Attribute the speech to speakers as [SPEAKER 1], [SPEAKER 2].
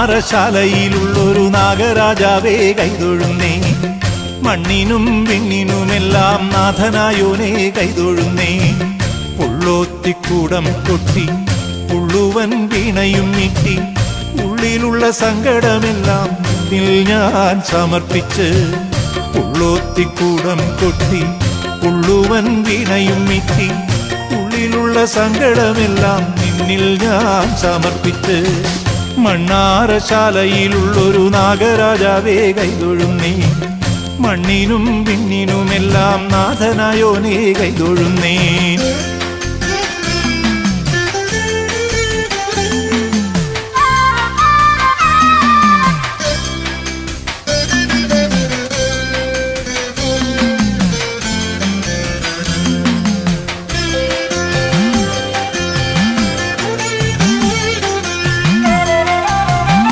[SPEAKER 1] മണ്ണാറശാലയിലുള്ളൊരു നാഗരാജാവേ കൈതൊഴുന്നേ. മണ്ണിനും വിണ്ണിനുമെല്ലാം നാഥനായോനേ കൈതൊഴുന്നേ. പുള്ളോത്തിക്കൂടം കൊട്ടി പുള്ളുവൻ വീണയും നീട്ടി ഉള്ളിലുള്ള സങ്കടമെല്ലാം നിന്നിൽ ഞാൻ സമർപ്പിച്ച്. പുള്ളോത്തിക്കൂടം കൊട്ടി പുള്ളുവൻ വീണയും നീട്ടി ഉള്ളിലുള്ള സങ്കടമെല്ലാം നിന്നിൽ ഞാൻ സമർപ്പിച്ച്. മണ്ണാറശാലയിലുള്ളൊരു നാഗരാജാവേ കൈതൊഴുന്നേ. മണ്ണിനും വിണ്ണിനുമെല്ലാം നാഥനായോനേ കൈതൊഴുന്നേ.